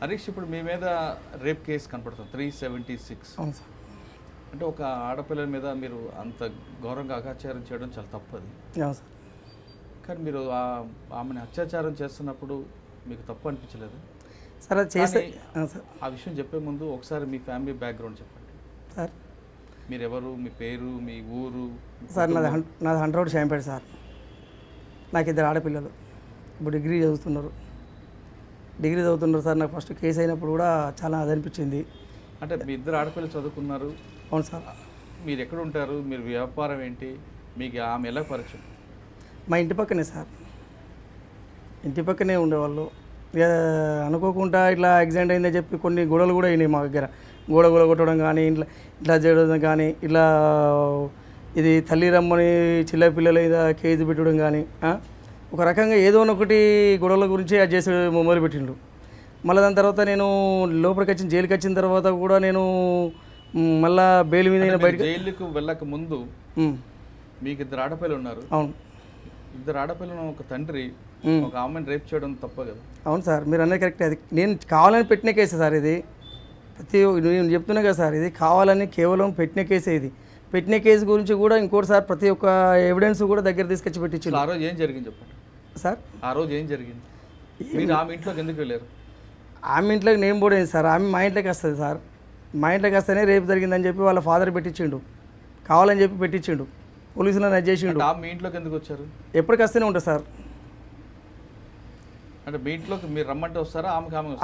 హరీష్, ఇప్పుడు మీ మీద rape case కనపడుతుంది 376. అవును సార్. అంటే ఒక ఆడపిల్లల మీద మీరు అంత ఘోరంగా అత్యాచారం చేయడం చాలా తప్పది. అవును సార్. కానీ మీరు ఆమెను అత్యాచారం చేస్తున్నప్పుడు మీకు తప్పు అనిపించలేదు సార్? అది చేస్తే ఆ విషయం చెప్పే ముందు ఒకసారి మీ ఫ్యామిలీ బ్యాక్గ్రౌండ్ చెప్పండి సార్. మీరు ఎవరు, మీ పేరు, మీ ఊరు? సార్ నాది 100 షాంపేట సార్. నాకు 2 ఆడపిల్లలు, ఇప్పుడు డిగ్రీ చదువుతున్నారు సార్. నాకు ఫస్ట్ కేసు అయినప్పుడు కూడా చాలా అది అనిపించింది. అంటే మీ 2 ఆడపిల్లలు చదువుకున్నారు? అవును సార్. మీరు ఎక్కడ ఉంటారు? మీరు వ్యాపారం ఏంటి? మీకు ఆమె ఎలా పరిచయం? మా ఇంటి పక్కనే సార్, ఇంటి పక్కనే ఉండేవాళ్ళు. ఇక అనుకోకుండా ఇట్లా యాక్సిడెంట్ అయిందని చెప్పి కొన్ని గొడవలు కూడా అయినాయి మా దగ్గర. గోడ కొట్టడం కానీ, ఇట్లా చేయడం కానీ, ఇట్లా ఇది తల్లి రమ్మని చిన్నపిల్లల మీద కేసు పెట్టడం కానీ, ఒక రకంగా ఏదో ఒకటి గొడవల గురించి అది చేసి మొదలు పెట్టిండు. మళ్ళీ దాని తర్వాత నేను లోపలికి జైలుకి వచ్చిన తర్వాత కూడా నేను మళ్ళా బెయిల్ మీద బయట జైలుకు వెళ్ళక ముందు మీకు 2 ఆడపిల్లలు ఉన్నారు. అవును. 2 ఆడపిల్లను ఒక తండ్రి ఒక ఆమెను రేప్ చేయడం తప్ప కదా? అవును సార్, మీరు అన్నది కరెక్ట్. అది నేను కావాలని పెట్టిన కేసే సార్. ఇది నేను చెప్తున్నా కదా సార్, ఇది కావాలని కేవలం పెట్టిన కేసే. ఇది పెట్టిన కేసు గురించి కూడా ఇంకోటి సార్, ప్రతి ఒక్క ఎవిడెన్స్ కూడా దగ్గర తీసుకొచ్చి పెట్టించారు. ఆ రోజు ఏం జరిగింది చెప్పండి సార్. ఆ రోజు ఏం జరిగింది? మీరు ఆమె ఇంట్లోకి ఎందుకు వెళ్ళారు? ఆమె ఇంట్లోకి నేను పోలేదు సార్. ఆమె మా ఇంట్లోకి వస్తుంది సార్. మా ఇంట్లోకి వస్తేనే రేపు జరిగిందని చెప్పి వాళ్ళ ఫాదర్ పెట్టించిండు, కావాలని చెప్పి పెట్టించిండు, పోలీసులను అది చేసిండు. మీ ఇంట్లోకి ఎందుకు వచ్చారు? ఎప్పటికి వస్తేనే ఉంటుంది సార్. అంటే మీ ఇంట్లోకి మీరు రమ్మంటే వస్తారా?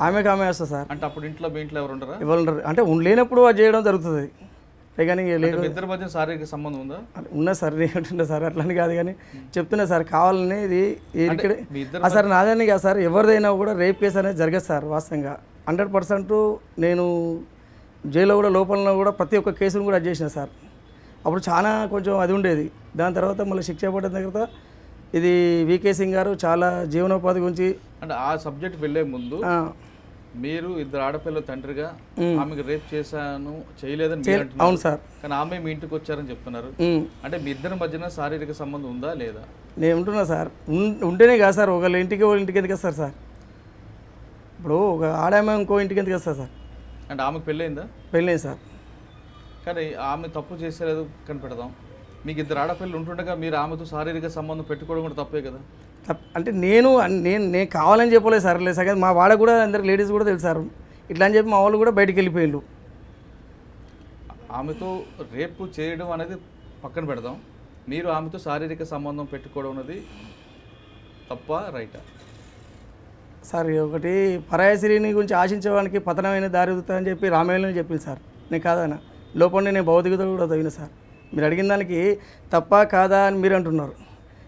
ఆమెకి ఆమె వస్తుంది సార్. అంటే అప్పుడు ఇంట్లో మీ ఇంట్లో ఎవరు ఉండరా? ఎవరు ఉండరు. అంటే లేనప్పుడు అది చేయడం జరుగుతుంది. కానీ ఇద్దరి మధ్య శారీరక సంబంధం ఉందా? ఉన్నా సార్, నేనంటున్నా సార్. అట్లని కాదు కానీ చెప్తున్నా సార్, కావాలని ఇది సార్ నాదని కాదు సార్. ఎవరిదైనా కూడా రేప్ కేసు అనేది జరగదు సార్. వాస్తవంగా 100% నేను జైల్లో కూడా లోపల కూడా ప్రతి ఒక్క కేసును కూడా అది చేసిన సార్. అప్పుడు చాలా కొంచెం అది ఉండేది. దాని తర్వాత మళ్ళీ శిక్ష పడిన తర్వాత ఇది వికే సింగ్ గారు చాలా జీవనోపాధి గురించి అంటే ఆ సబ్జెక్ట్ వెళ్ళే ముందు మీరు 2 ఆడపిల్లల తండ్రిగా ఆమెకు రేప్ చేశాను చేయలేదని. అవును సార్. కానీ ఆమె మీ ఇంటికి వచ్చారని చెప్తున్నారు. అంటే మీ ఇద్దరి మధ్యన శారీరక సంబంధం ఉందా లేదా? నేను ఉంటున్నా సార్. ఉంటేనే కాదు సార్, ఒకళ్ళ ఇంటికి ఎందుకు వస్తారు సార్? ఇప్పుడు ఒక ఆడామె ఇంకో ఇంటికి ఎందుకు వస్తారు సార్? అంటే ఆమెకు పెళ్ళైందా? పెళ్ళైంది సార్. కానీ ఆమె తప్పు చేసేలేదు కనిపెడదాం. మీకు 2 ఆడపిల్లలు ఉంటుండగా మీరు ఆమెతో శారీరక సంబంధం పెట్టుకోవడం కూడా తప్పే కదా? అంటే నేను కావాలని చెప్పలేదు సార్. లేదు సార్, మా వాడ కూడా అందరికి లేడీస్ కూడా తెలుసు సార్. ఇట్లా అని చెప్పి మా వాళ్ళు కూడా బయటికి వెళ్ళిపోయిండు. ఆమెతో రేపు చేయడం అనేది పక్కన పెడదాం. మీరు ఆమెతో శారీరక సంబంధం పెట్టుకోవడం అనేది తప్ప రైటా? సార్ ఒకటి పరాయశ్రీని గురించి ఆశించేవానికి పతనమైన దారి అని చెప్పి రామాయణంలో చెప్పింది సార్. నేను కాదన్నా లోపల నేను భౌతికత కూడా తగిన సార్. మీరు అడిగిన దానికి తప్ప కాదా అని మీరు అంటున్నారు,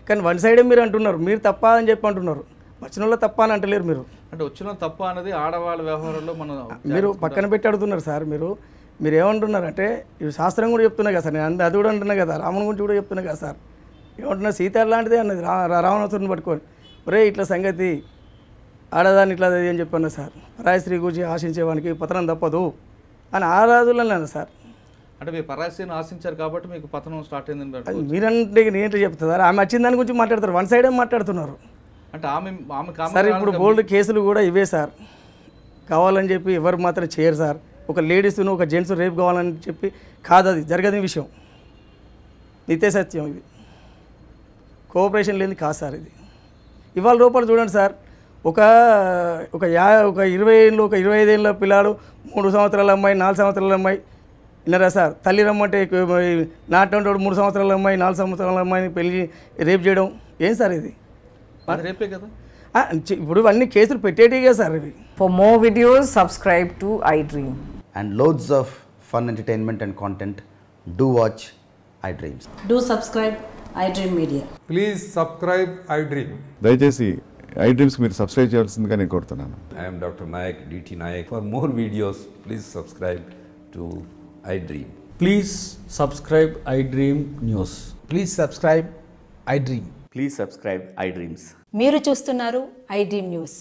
కానీ వన్ సైడే మీరు అంటున్నారు. మీరు తప్ప అని చెప్పి అంటున్నారు, వచ్చిన వాళ్ళు తప్ప అని అంటలేరు మీరు. అంటే వచ్చిన తప్ప అనేది ఆడవాళ్ళ వ్యవహారంలో మీరు పక్కన పెట్టి అడుగుతున్నారు సార్. మీరు ఏమంటున్నారు అంటే ఇవి శాస్త్రం కూడా చెప్తున్నా కదా సార్. నేను అది కూడా అంటున్నా కదా, రాముని గురించి కూడా చెప్తున్నా కదా సార్. ఏమంటున్నా సీత లాంటిదే అన్నది రావణాసురుని పట్టుకొని, ఒరే ఇట్లా సంగతి ఆడదాన్ని ఇట్లా అని చెప్పన్నా సార్. పరాయశ్రీ గురించి ఆశించేవానికి పతనం తప్పదు అని ఆ రాజుల్లో అన్నా సార్. అంటే మీరు పరాయశ్రీని ఆశించారు కాబట్టి మీకు పతనం స్టార్ట్ అయింది. మీరంటే నేను చెప్తా సార్. ఆమె వచ్చిన దాని గురించి మాట్లాడతారు, వన్ సైడే మాట్లాడుతున్నారు. అంటే ఆమె సార్ ఇప్పుడు బోల్డ్ కేసులు కూడా ఇవే సార్. కావాలని చెప్పి ఎవరు మాత్రం చేయరు సార్. ఒక లేడీస్ను ఒక జెంట్స్ రేపు కావాలని చెప్పి కాదు, అది జరగని విషయం, నిత్య సత్యం. ఇది కోఆపరేషన్ లేని కాదు సార్. ఇది ఇవాళ రూపాయలు చూడండి సార్. ఒక 20 ఏళ్ళు, ఒక 25 ఏళ్ళ పిల్లాడు, 3 సంవత్సరాల అమ్మాయి, 4 సంవత్సరాల అమ్మాయి విన్నారా సార్? తల్లి రమ్మంటే నాటంటే 3 సంవత్సరాల అమ్మాయి, 4 సంవత్సరాల అమ్మాయిని పెళ్లి రేప్ చేయడం ఏం సార్? ఇది రేపే కదా. ఇప్పుడు అన్ని కేసులు పెట్టేటిగా సార్ ఇవి. For more videos, subscribe to iDream. And loads of fun entertainment and content, do watch iDreams. Do subscribe iDream Media. Please subscribe iDream. దయచేసి iDreams మీరు సబ్స్క్రైబ్ చేయాల్సిందిగా నేను కోరుతున్నాను. I am Dr. Nayak, DT Nayak. For more videos, please subscribe to iDream. Please subscribe iDream News. Please subscribe iDream. Please subscribe iDreams. మీరు చూస్తున్నారు iDream News.